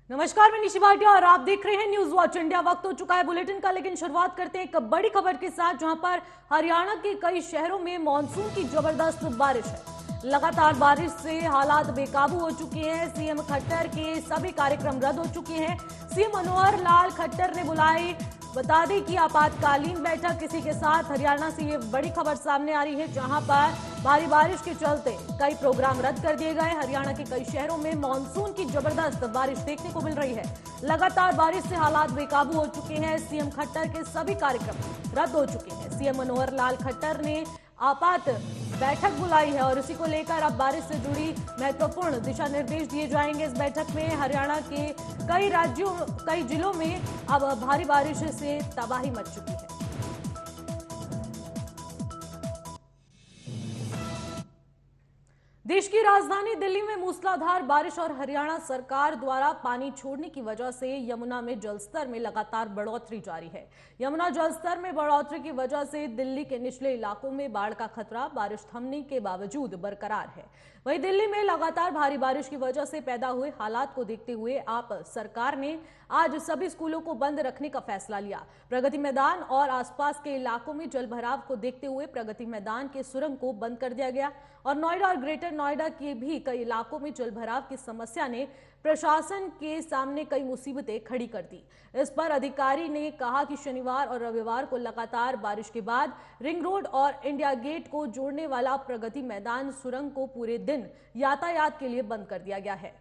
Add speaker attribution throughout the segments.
Speaker 1: नमस्कार, मैं निशि भाटिया और आप देख रहे हैं न्यूज वॉच इंडिया। वक्त हो चुका है बुलेटिन का, लेकिन शुरुआत करते हैं एक बड़ी खबर के साथ, जहां पर हरियाणा के कई शहरों में मानसून की जबरदस्त बारिश है। लगातार बारिश से हालात बेकाबू हो चुके हैं। सीएम खट्टर के सभी कार्यक्रम रद्द हो चुके हैं। सीएम मनोहर लाल खट्टर ने बुलाई, बता दें कि आपातकालीन बैठक। किसी के साथ हरियाणा से ये बड़ी खबर सामने आ रही है, जहां पर भारी बारिश के चलते कई प्रोग्राम रद्द कर दिए गए। हरियाणा के कई शहरों में मानसून की जबरदस्त बारिश देखने को मिल रही है। लगातार बारिश से हालात बेकाबू हो चुके हैं। सीएम खट्टर के सभी कार्यक्रम रद्द हो चुके हैं। सीएम मनोहर लाल खट्टर ने आपात बैठक बुलाई है और इसी को लेकर अब बारिश से जुड़ी महत्वपूर्ण दिशा निर्देश दिए जाएंगे। इस बैठक में हरियाणा के कई जिलों में अब भारी बारिश से तबाही मच चुकी है। देश की राजधानी दिल्ली में मूसलाधार बारिश और हरियाणा सरकार द्वारा पानी छोड़ने की वजह से यमुना में जलस्तर में लगातार बढ़ोतरी जारी है। यमुना जलस्तर में बढ़ोतरी की वजह से दिल्ली के निचले इलाकों में बाढ़ का खतरा बारिश थमने के बावजूद बरकरार है। वहीं दिल्ली में लगातार भारी बारिश की वजह से पैदा हुए हालात को देखते हुए आप सरकार ने आज सभी स्कूलों को बंद रखने का फैसला लिया। प्रगति मैदान और आसपास के इलाकों में जलभराव को देखते हुए प्रगति मैदान के सुरंग को बंद कर दिया गया और नोएडा और ग्रेटर नोएडा के भी कई इलाकों में जलभराव की समस्या ने प्रशासन के सामने कई मुसीबतें खड़ी कर दी। इस पर अधिकारी ने कहा कि शनिवार और रविवार को लगातार बारिश के बाद रिंग रोड और इंडिया गेट को जोड़ने वाला प्रगति मैदान सुरंग को पूरे दिन यातायात के लिए बंद कर दिया गया है।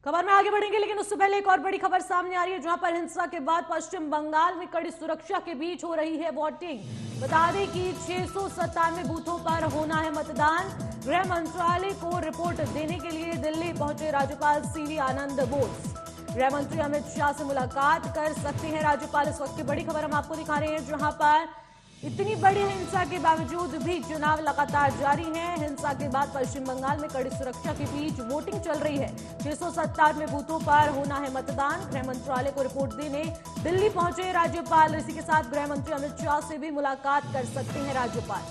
Speaker 1: खबर में आगे बढ़ेंगे, लेकिन उससे पहले एक और बड़ी खबर सामने आ रही है, जहां पर हिंसा के बाद पश्चिम बंगाल में कड़ी सुरक्षा के बीच हो रही है वोटिंग। बता दें कि 697 बूथों पर होना है मतदान। गृह मंत्रालय को रिपोर्ट देने के लिए दिल्ली पहुंचे राज्यपाल सीवी आनंद बोस। गृह मंत्री अमित शाह से मुलाकात कर सकते हैं राज्यपाल। इस वक्त की बड़ी खबर हम आपको दिखा रहे हैं, जहां पर इतनी बड़ी हिंसा के बावजूद भी चुनाव लगातार जारी है। हिंसा के बाद पश्चिम बंगाल में कड़ी सुरक्षा के बीच वोटिंग चल रही है। 697 बूथों पर होना है मतदान। गृह मंत्रालय को रिपोर्ट देने दिल्ली पहुंचे राज्यपाल। इसी के साथ गृह मंत्री अमित शाह से भी मुलाकात कर सकते हैं राज्यपाल।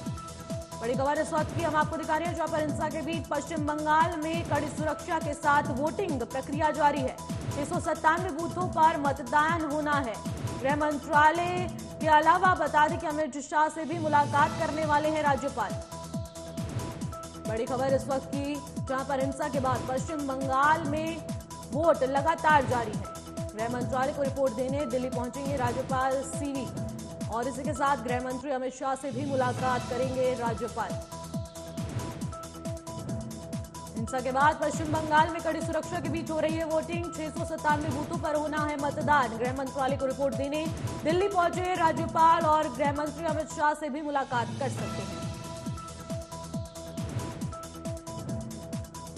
Speaker 1: बड़ी खबर इस वक्त की हम आपको दिखा रहे हैं, जहां पर हिंसा के बीच पश्चिम बंगाल में कड़ी सुरक्षा के साथ वोटिंग प्रक्रिया जारी है। 697 बूथों पर मतदान होना है। गृह मंत्रालय के अलावा बता दें कि अमित शाह से भी मुलाकात करने वाले हैं राज्यपाल। बड़ी खबर इस वक्त की, जहां पर हिंसा के बाद पश्चिम बंगाल में वोट लगातार जारी है। गृह मंत्रालय को रिपोर्ट देने दिल्ली पहुंचेंगे राज्यपाल सीवी और इसी के साथ गृह मंत्री अमित शाह से भी मुलाकात करेंगे राज्यपाल। हिंसा के बाद पश्चिम बंगाल में कड़ी सुरक्षा के बीच हो रही है वोटिंग। 697 बूथों पर होना है मतदान। गृह मंत्रालय को रिपोर्ट देने दिल्ली पहुंचे राज्यपाल और गृह मंत्री अमित शाह से भी मुलाकात कर सकते हैं।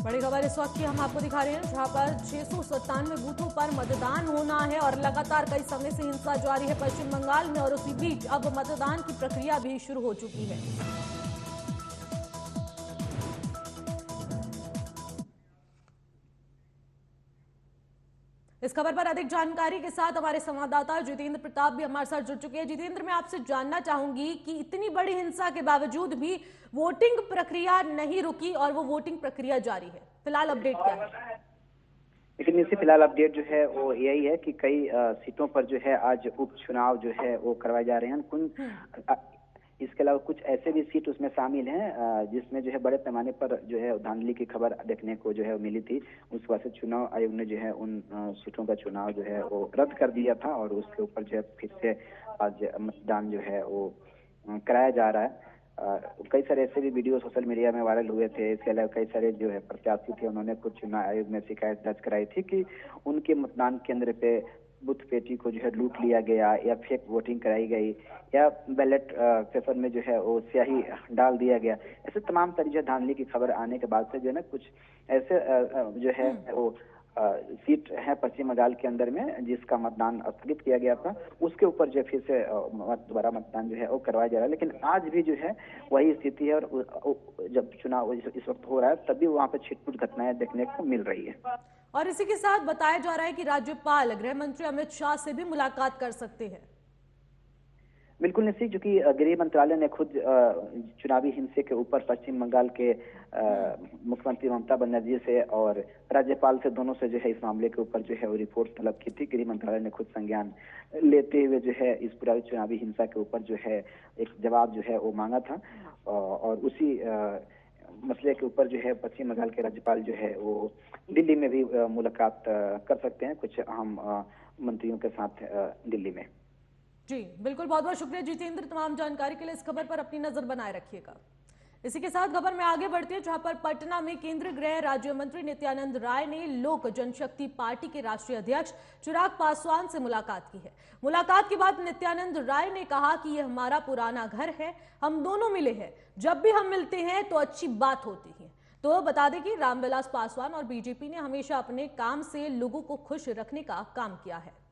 Speaker 1: बड़ी खबर इस वक्त की हम आपको दिखा रहे हैं, जहां पर 697 बूथों पर मतदान होना है और लगातार कई समय से हिंसा जारी है पश्चिम बंगाल में और उसी बीच अब मतदान की प्रक्रिया भी शुरू हो चुकी है। इस खबर पर अधिक जानकारी के साथ हमारे संवाददाता जितेंद्र प्रताप भी हमारे साथ जुड़ चुके हैं। जितेंद्र, मैं आपसे जानना चाहूंगी कि इतनी बड़ी हिंसा के बावजूद भी वोटिंग प्रक्रिया नहीं रुकी और वो वोटिंग प्रक्रिया जारी है। फिलहाल अपडेट क्या है?
Speaker 2: लेकिन इससे फिलहाल अपडेट जो है वो यही है कि कई सीटों पर जो है आज उपचुनाव जो है वो करवाए जा रहे हैं। इसके अलावा कुछ ऐसे भी सीट उसमें शामिल हैं जिसमें जो है बड़े पैमाने पर जो है धांधली की खबर देखने को जो है मिली थी। उस वजह से चुनाव आयोग ने जो है उन सीटों का चुनाव जो है वो रद्द कर दिया था और उसके ऊपर जो है फिर से आज मतदान जो है वो कराया जा रहा है। कई सारे ऐसे भी वीडियो सोशल मीडिया में वायरल हुए थे। इसके अलावा कई सारे जो है प्रत्याशी थे, उन्होंने खुद चुनाव आयोग में शिकायत दर्ज कराई थी कि उनके मतदान केंद्र पे बूथ पेटी को जो है लूट लिया गया या फेक वोटिंग कराई गई या बैलेट पेपर में जो है वो स्याही डाल दिया गया। ऐसे तमाम तरह जो धांधली की खबर आने के बाद से जो है ना कुछ ऐसे जो है वो सीट है पश्चिम बंगाल के अंदर में जिसका मतदान स्थगित किया गया था, उसके ऊपर जो फिर से दोबारा मतदान जो है वो करवाया जा रहा है। लेकिन आज भी जो है वही स्थिति है और जब चुनाव इस वक्त हो रहा है तब भी वहाँ पे छिटपुट घटनाएं देखने को मिल रही है।
Speaker 1: और इसी के साथ बताया जा रहा है कि राज्यपाल गृह मंत्री अमित शाह से भी मुलाकात कर सकते हैं।
Speaker 2: बिल्कुल निश्चित, क्योंकि गृह मंत्रालय ने खुद चुनावी हिंसे के ऊपर पश्चिम बंगाल के मुख्यमंत्री ममता बनर्जी से और राज्यपाल से, दोनों से जो है इस मामले के ऊपर जो है वो रिपोर्ट तलब की थी। गृह मंत्रालय ने खुद संज्ञान लेते हुए जो है इस पूरा चुनावी हिंसा के ऊपर जो है एक जवाब जो है वो मांगा था। और उसी मसले के ऊपर जो है पश्चिम बंगाल के राज्यपाल जो है वो दिल्ली में भी मुलाकात कर सकते हैं कुछ अहम मंत्रियों के साथ दिल्ली में।
Speaker 1: जी बिल्कुल, बहुत बहुत शुक्रिया जितेंद्र, तमाम जानकारी के लिए। इस खबर पर अपनी नजर बनाए रखिएगा। इसी के साथ खबर में आगे बढ़ते हैं, जहां पर पटना में केंद्रीय गृह राज्य मंत्री नित्यानंद राय ने लोक जनशक्ति पार्टी के राष्ट्रीय अध्यक्ष चिराग पासवान से मुलाकात की है। मुलाकात के बाद नित्यानंद राय ने कहा कि यह हमारा पुराना घर है, हम दोनों मिले हैं, जब भी हम मिलते हैं तो अच्छी बात होती है। तो बता दें कि रामविलास पासवान और बीजेपी ने हमेशा अपने काम से लोगों को खुश रखने का काम किया है।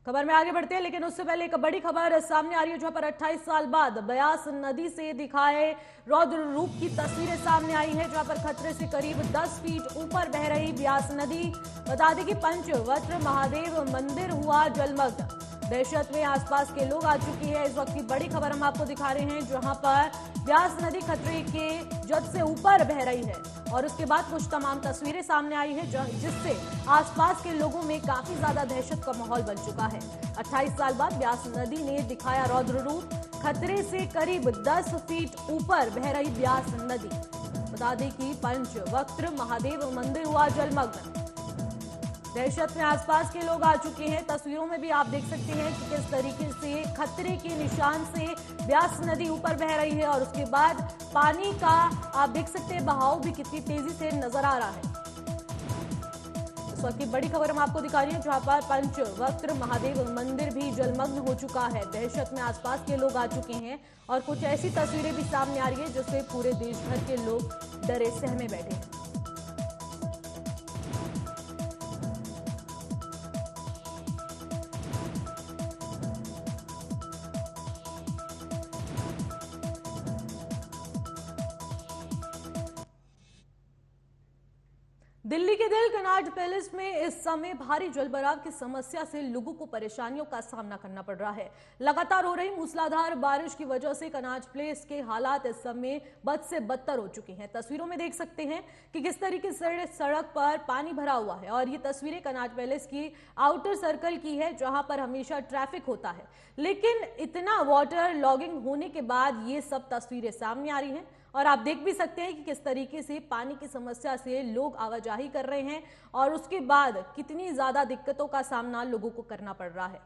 Speaker 1: खबर में आगे बढ़ते हैं, लेकिन उससे पहले एक बड़ी खबर सामने आ रही है, जहां पर 28 साल बाद ब्यास नदी से दिखाए रौद्र रूप की तस्वीरें सामने आई है, जहां पर खतरे से करीब 10 फीट ऊपर बह रही ब्यास नदी। बता दें कि पंचवक्त्र महादेव मंदिर हुआ जलमग्न। दहशत में आसपास के लोग आ चुके हैं। इस वक्त की बड़ी खबर हम आपको दिखा रहे हैं, जहां पर ब्यास नदी खतरे के जद से ऊपर बह रही है और उसके बाद कुछ तमाम तस्वीरें सामने आई है, जिससे आसपास के लोगों में काफी ज्यादा दहशत का माहौल बन चुका है। 28 साल बाद ब्यास नदी ने दिखाया रौद्र रूप, खतरे से करीब 10 फीट ऊपर बह रही ब्यास नदी। बता दें कि पंचवक्त्र महादेव मंदिर हुआ जलमग्न। दहशत में आसपास के लोग आ चुके हैं। तस्वीरों में भी आप देख सकते हैं कि किस तरीके से खतरे के निशान से ब्यास नदी ऊपर बह रही है और उसके बाद पानी का आप देख सकते हैं बहाव भी कितनी तेजी से नजर आ रहा है। इस वक्त की बड़ी खबर हम आपको दिखा रही है, जहां पर पंचवक्त्र महादेव मंदिर भी जलमग्न हो चुका है। दहशत में आसपास के लोग आ चुके हैं और कुछ ऐसी तस्वीरें भी सामने आ रही है जिससे पूरे देश भर के लोग डरे सहमे बैठे हैं। दिल्ली के दिल कनॉट पैलेस में इस समय भारी जलभराव की समस्या से लोगों को परेशानियों का सामना करना पड़ रहा है। लगातार हो रही मूसलाधार बारिश की वजह से कनॉट पैलेस के हालात इस समय बद से बदतर हो चुके हैं। तस्वीरों में देख सकते हैं कि किस तरीके से सड़क पर पानी भरा हुआ है और ये तस्वीरें कनॉट पैलेस की आउटर सर्कल की है, जहां पर हमेशा ट्रैफिक होता है, लेकिन इतना वाटर लॉगिंग होने के बाद ये सब तस्वीरें सामने आ रही हैं। और आप देख भी सकते हैं कि किस तरीके से पानी की समस्या से लोग आवाजाही कर रहे हैं और उसके बाद कितनी ज्यादा दिक्कतों का सामना लोगों को करना पड़ रहा है।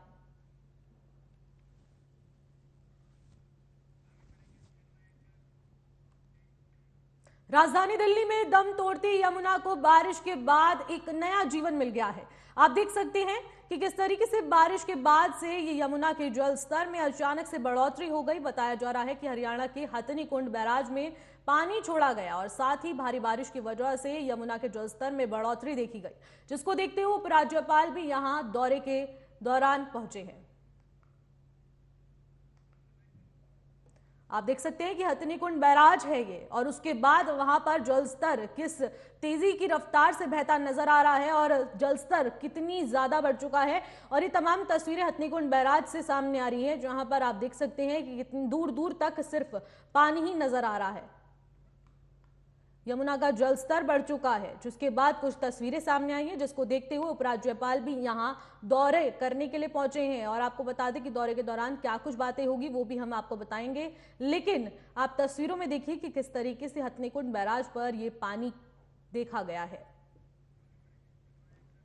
Speaker 1: राजधानी दिल्ली में दम तोड़ती यमुना को बारिश के बाद एक नया जीवन मिल गया है। आप देख सकते हैं कि किस तरीके से बारिश के बाद से ये यमुना के जल स्तर में अचानक से बढ़ोतरी हो गई। बताया जा रहा है कि हरियाणा के हथनी कुंड बैराज में पानी छोड़ा गया और साथ ही भारी बारिश की वजह से यमुना के जल स्तर में बढ़ोतरी देखी गई, जिसको देखते हुए उपराज्यपाल भी यहां दौरे के दौरान पहुंचे हैं। आप देख सकते हैं कि हथनी कुंड बैराज है ये और उसके बाद वहां पर जल स्तर किस तेजी की रफ्तार से बहता नजर आ रहा है और जल स्तर कितनी ज्यादा बढ़ चुका है। और ये तमाम तस्वीरें हथनी कुंड बैराज से सामने आ रही है, जहां पर आप देख सकते हैं कि कितनी दूर दूर तक सिर्फ पानी ही नजर आ रहा है। यमुना का जल स्तर बढ़ चुका है, जिसके बाद कुछ तस्वीरें सामने आई हैं, जिसको देखते हुए उपराज्यपाल भी यहां दौरे करने के लिए पहुंचे हैं। और आपको बता दें कि दौरे के दौरान क्या कुछ बातें होगी वो भी हम आपको बताएंगे, लेकिन आप तस्वीरों में देखिए कि किस तरीके से हथनीकुंड बैराज पर यह पानी देखा गया है।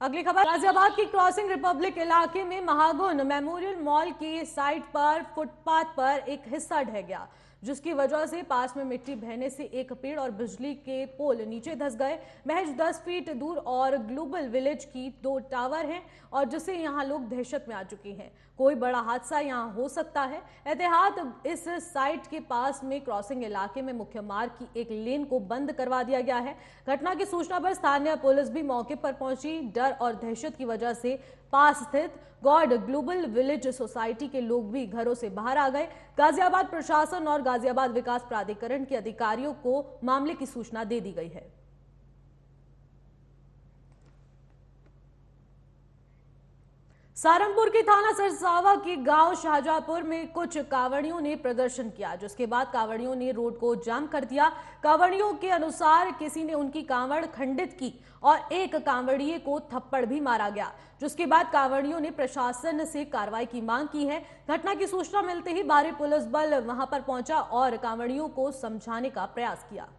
Speaker 1: अगली खबर, गाजियाबाद की क्रॉसिंग रिपब्लिक इलाके में महागुन मेमोरियल मॉल की साइट पर फुटपाथ पर एक हिस्सा ढह गया, जिसकी वजह से पास में मिट्टी बहने से एक पेड़ और बिजली के पोल नीचे धंस गए। महज 10 फीट दूर और ग्लोबल विलेज की 2 टावर हैं और जिससे यहां लोग दहशत में आ चुके हैं। कोई बड़ा हादसा यहां हो सकता है। एहतियात इस साइट के पास में क्रॉसिंग इलाके में मुख्य मार्ग की एक लेन को बंद करवा दिया गया है। घटना की सूचना पर स्थानीय पुलिस भी मौके पर पहुंची। डर और दहशत की वजह से पास स्थित गॉड ग्लोबल विलेज सोसाइटी के लोग भी घरों से बाहर आ गए। गाजियाबाद प्रशासन और गाजियाबाद विकास प्राधिकरण के अधिकारियों को मामले की सूचना दे दी गई है। सहारनपुर की थाना सरसावा के गांव शाहजहांपुर में कुछ कांवड़ियों ने प्रदर्शन किया, जिसके बाद कांवड़ियों ने रोड को जाम कर दिया। कांवड़ियों के अनुसार किसी ने उनकी कांवड़ खंडित की और एक कांवड़िए को थप्पड़ भी मारा गया, जिसके बाद कांवड़ियों ने प्रशासन से कार्रवाई की मांग की है। घटना की सूचना मिलते ही भारी पुलिस बल वहां पर पहुंचा और कांवड़ियों को समझाने का प्रयास किया।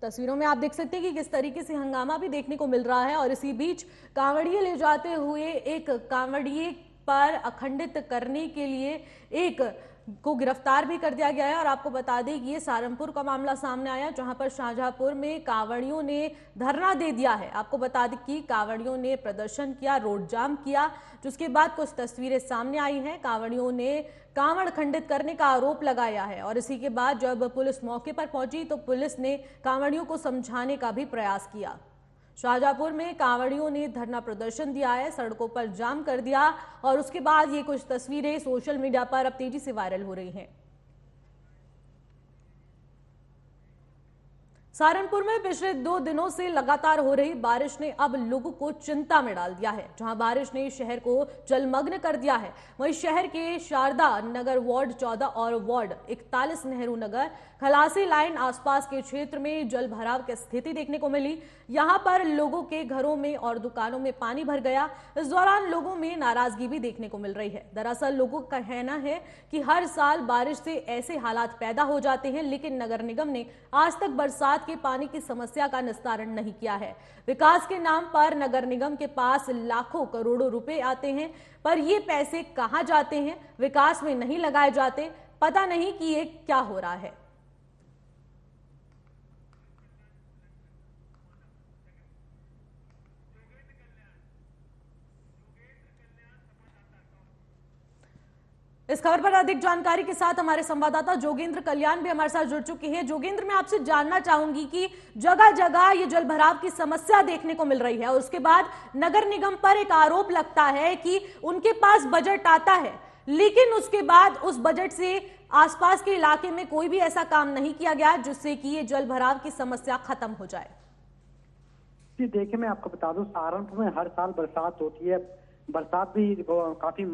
Speaker 1: तस्वीरों में आप देख सकते हैं कि किस तरीके से हंगामा भी देखने को मिल रहा है और इसी बीच कांवड़िए ले जाते हुए एक कांवड़िए पर अखंडित करने के लिए एक को गिरफ्तार भी कर दिया गया है। और आपको बता दें कि ये सहारनपुर का मामला सामने आया, जहां पर शाहजहांपुर में कांवड़ियों ने धरना दे दिया है। आपको बता दें कि कांवड़ियों ने प्रदर्शन किया, रोड जाम किया, जिसके बाद कुछ तस्वीरें सामने आई हैं। कांवड़ियों ने कांवड़ खंडित करने का आरोप लगाया है और इसी के बाद जब पुलिस मौके पर पहुंची तो पुलिस ने कांवड़ियों को समझाने का भी प्रयास किया। शाहजहांपुर में कांवड़ियों ने धरना प्रदर्शन दिया है, सड़कों पर जाम कर दिया और उसके बाद ये कुछ तस्वीरें सोशल मीडिया पर अब तेजी से वायरल हो रही हैं। सहारनपुर में पिछले 2 दिनों से लगातार हो रही बारिश ने अब लोगों को चिंता में डाल दिया है। जहां बारिश ने शहर को जलमग्न कर दिया है, वहीं शहर के शारदा नगर वार्ड 14 और वार्ड 41 नेहरू नगर खलासी लाइन आसपास के क्षेत्र में जल भराव की स्थिति देखने को मिली। यहां पर लोगों के घरों में और दुकानों में पानी भर गया। इस दौरान लोगों में नाराजगी भी देखने को मिल रही है। दरअसल लोगों का कहना है कि हर साल बारिश से ऐसे हालात पैदा हो जाते हैं, लेकिन नगर निगम ने आज तक बरसात के पानी की समस्या का निस्तारण नहीं किया है। विकास के नाम पर नगर निगम के पास लाखों करोड़ों रुपए आते हैं, पर ये पैसे कहां जाते हैं? विकास में नहीं लगाए जाते। पता नहीं कि ये क्या हो रहा है। इस खबर पर अधिक जानकारी के साथ हमारे संवाददाता जोगेंद्र कल्याण भी हमारे साथ जुड़ चुके हैं। जोगेंद्र, मैं आपसे जानना चाहूंगी कि जगह जगह ये जल भराव की समस्या देखने को मिल रही है और उसके बाद नगर निगम पर एक आरोप लगता है कि उनके पास बजट आता है, लेकिन उसके बाद उस बजट से आसपास के इलाके में कोई भी ऐसा काम नहीं किया गया जिससे कि ये जल भराव की समस्या खत्म हो जाए।
Speaker 3: जी देखिए, मैं आपको बता दूं, सहारनपुर में हर साल बरसात होती है। बरसात भी काफी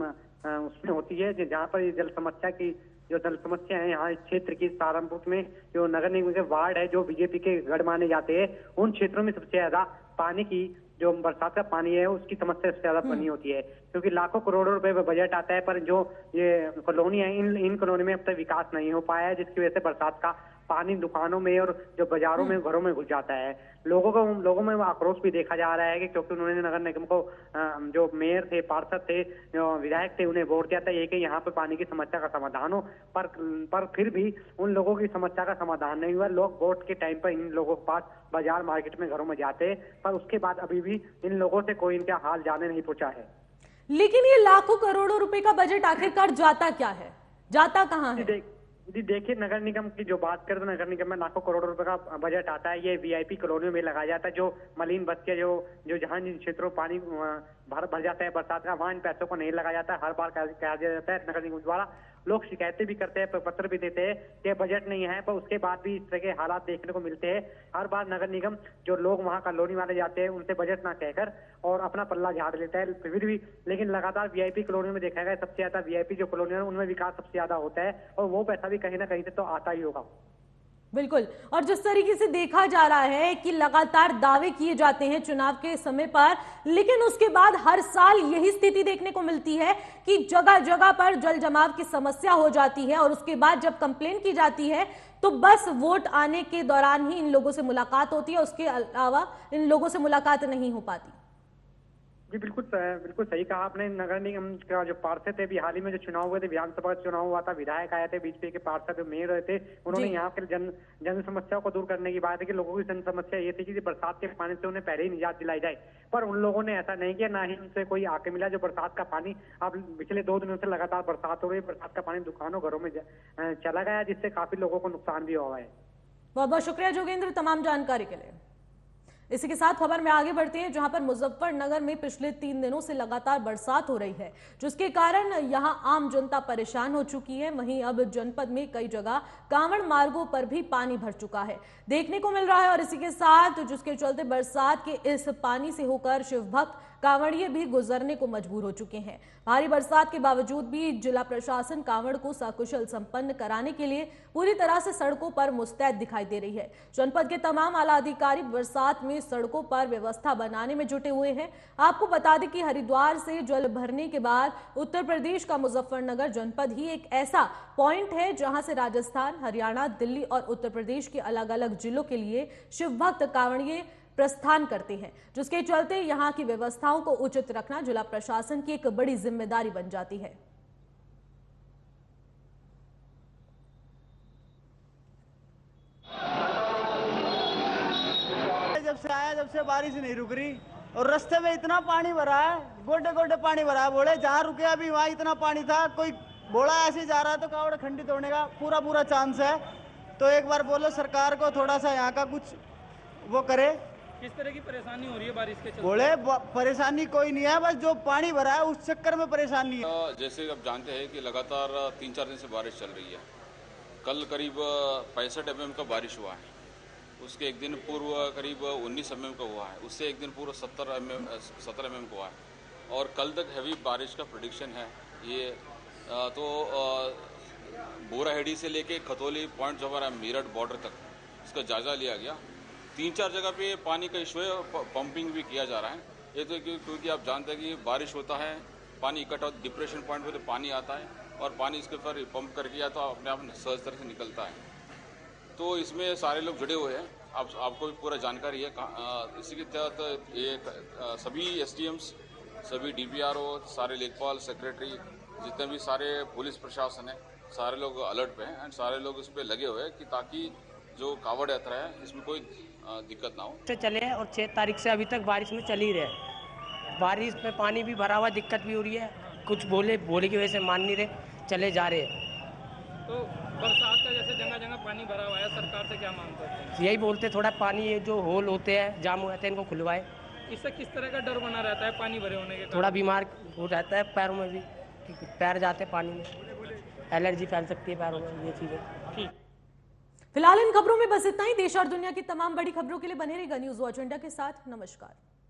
Speaker 3: उसमें होती है जहाँ पर ये जल समस्या की जो जल समस्या है यहाँ इस क्षेत्र की सहारनपुर में जो नगर निगम के वार्ड है जो बीजेपी के गढ़ माने जाते हैं, उन क्षेत्रों में सबसे ज्यादा पानी की जो बरसात का पानी है उसकी समस्या सबसे ज्यादा बनी होती है, क्योंकि लाखों करोड़ों रुपए में बजट आता है, पर जो ये कॉलोनी है इन कॉलोनी में अब तक विकास नहीं हो पाया है, जिसकी वजह से बरसात का पानी दुकानों में और जो बाजारों में घरों में घुस जाता है। लोगों में आक्रोश भी देखा जा रहा है कि क्योंकि उन्होंने नगर निगम को जो मेयर थे, पार्षद थे, जो विधायक थे, उन्हें वोट दिया था ये कि यहाँ पे पानी की समस्या का समाधान हो, पर फिर भी उन लोगों की समस्या का समाधान नहीं हुआ। लोग वोट के टाइम पर इन लोगों के पास बाजार मार्केट में घरों में जाते हैं, पर उसके बाद अभी भी इन लोगों से कोई इनका हाल जाने नहीं पहुंचा है।
Speaker 1: लेकिन ये लाखों करोड़ों रुपए का बजट आखिरकार जाता क्या है, जाता कहाँ है?
Speaker 3: जी देखिए, नगर निगम की जो बात करें तो नगर निगम में लाखों करोड़ रुपए का बजट आता है। ये वीआईपी कॉलोनियों में लगाया जाता है, जो मलिन बस्तियां जो जहां जिन क्षेत्रों पानी भर जाता है बरसात का, वहां इन पैसों को नहीं लगाया जाता है। हर बार कहा जाता है नगर निगम द्वारा, लोग शिकायतें भी करते हैं, पत्र भी देते हैं कि बजट नहीं है, पर उसके बाद भी इस तरह के हालात देखने को मिलते हैं। हर बार नगर निगम जो लोग वहां कॉलोनी वाले जाते हैं उनसे बजट ना कहकर और अपना पल्ला झाड़ लेता है फिर भी, लेकिन लगातार वीआईपी कॉलोनी में देखा गया सबसे ज्यादा वीआईपी जो कॉलोनी है उनमें विकास सबसे ज्यादा होता है और वो पैसा भी कहीं ना कहीं से तो आता ही होगा।
Speaker 1: बिल्कुल, और जिस तरीके से देखा जा रहा है कि लगातार दावे किए जाते हैं चुनाव के समय पर, लेकिन उसके बाद हर साल यही स्थिति देखने को मिलती है कि जगह जगह पर जल जमाव की समस्या हो जाती है और उसके बाद जब कंप्लेन की जाती है तो बस वोट आने के दौरान ही इन लोगों से मुलाकात होती है, उसके अलावा इन लोगों से मुलाकात नहीं हो पाती।
Speaker 3: जी बिल्कुल सही कहा आपने। नगर निगम का जो पार्षद थे, भी हाल ही में जो चुनाव हुए थे, विधानसभा चुनाव हुआ था, विधायक आए थे, बीजेपी के पार्षद मेयर रहे थे, उन्होंने यहाँ के जन समस्याओं को दूर करने की बात है कि लोगों की जन समस्या ये थी कि बरसात के पानी से उन्हें पहले ही निजात दिलाई जाए, पर उन लोगों ने ऐसा नहीं किया, ना ही उनसे कोई आके मिला। जो बरसात का पानी अब पिछले 2 दिनों से लगातार बरसात हो रही है, बरसात का पानी दुकानों घरों में चला गया, जिससे काफी लोगों को नुकसान भी हुआ है।
Speaker 1: बहुत बहुत शुक्रिया जोगेंद्र तमाम जानकारी के लिए। इसी के साथ खबर में आगे बढ़ते हैं, जहां पर मुजफ्फरनगर में पिछले 3 दिनों से लगातार बरसात हो रही है, जिसके कारण यहां आम जनता परेशान हो चुकी है। वहीं अब जनपद में कई जगह कांवड़ मार्गों पर भी पानी भर चुका है देखने को मिल रहा है। और इसी के साथ जिसके चलते बरसात के इस पानी से होकर शिव भक्त कांवड़िए भी गुजरने को मजबूर हो चुके हैं। भारी बरसात के बावजूद भी जिला प्रशासन कांवड़ को सकुशल संपन्न कराने के लिए पूरी तरह से सड़कों पर मुस्तैद दिखाई दे रही है। जनपद के तमाम आला अधिकारी बरसात में सड़कों पर व्यवस्था बनाने में जुटे हुए हैं। आपको बता दें कि हरिद्वार से जल भरने के बाद उत्तर प्रदेश का मुजफ्फरनगर जनपद ही एक ऐसा पॉइंट है जहां से राजस्थान, हरियाणा, दिल्ली और उत्तर प्रदेश के अलग अलग जिलों के लिए शिव भक्त कांवड़िए प्रस्थान करते हैं, जिसके चलते यहां की व्यवस्थाओं को उचित रखना जिला प्रशासन की एक बड़ी जिम्मेदारी बन जाती है।
Speaker 4: जब से बारिश नहीं रुक रही और रास्ते में इतना पानी भरा है, गोटे गोटे पानी भरा है। बोले जहां रुके अभी वहां इतना पानी था, कोई बोला ऐसे जा रहा है तो कावड़ खंडित होने का पूरा चांस है। तो एक बार बोलो सरकार को थोड़ा सा यहाँ का कुछ वो करे।
Speaker 5: किस तरह की परेशानी हो रही है बारिश के चलते?
Speaker 4: बोले परेशानी कोई नहीं है, बस जो पानी भरा है उस चक्कर में परेशानी है।
Speaker 6: जैसे आप जानते हैं कि लगातार 3-4 दिन से बारिश चल रही है। कल करीब 65 mm का बारिश हुआ है, उसके एक दिन पूर्व करीब 19 mm का हुआ है, उससे एक दिन पूर्व 17 mm का हुआ है और कल तक हैवी बारिश का प्रेडिक्शन है। ये तो बोराहेड़ी से लेके खतौली पॉइंट जो हमारा मेरठ बॉर्डर तक इसका जायजा लिया गया। 3-4 जगह पे पानी का इशू है, पंपिंग भी किया जा रहा है। ये तो क्योंकि आप जानते हैं कि बारिश होता है, पानी इकट्ठा होता है, डिप्रेशन पॉइंट पे तो पानी आता है और पानी इसके ऊपर पंप कर किया तो अपने आप सहज तरह से निकलता है। तो इसमें सारे लोग जुड़े हुए हैं, आपको भी पूरा जानकारी है। इसी के तहत ये सभी SDMs, सभी DPRO, सारे लेखपाल, सेक्रेटरी, जितने भी सारे पुलिस प्रशासन है, सारे लोग अलर्ट पे हैं एंड सारे लोग इस पर लगे हुए हैं कि ताकि जो कावड़ यात्रा है इसमें कोई दिक्कत ना हो।
Speaker 7: से चले हैं और 6 तारीख से अभी तक बारिश में चल ही रहे। बारिश में पानी भी भरा हुआ, दिक्कत भी हो रही है। कुछ बोले की वजह से मान नहीं रहे, चले जा रहे हैं।
Speaker 5: तो बरसात का जैसे जगह जगह पानी भरा हुआ है, सरकार से क्या मांग करते हैं?
Speaker 7: यही बोलते थोड़ा पानी ये जो होल होते हैं, जाम हो जाते हैं, इनको खुलवाए।
Speaker 5: इससे किस तरह का डर बना रहता है पानी भरे होने के कारण?
Speaker 7: थोड़ा बीमार हो जाता है पैरों में भी, पैर जाते हैं पानी में, एलर्जी फैल सकती है पैरों में, ये चीज़ें।
Speaker 5: ठीक।
Speaker 1: फिलहाल इन खबरों में बस इतना ही। देश और दुनिया की तमाम बड़ी खबरों के लिए बने रहिएगा न्यूज़ वॉच इंडिया के साथ। नमस्कार।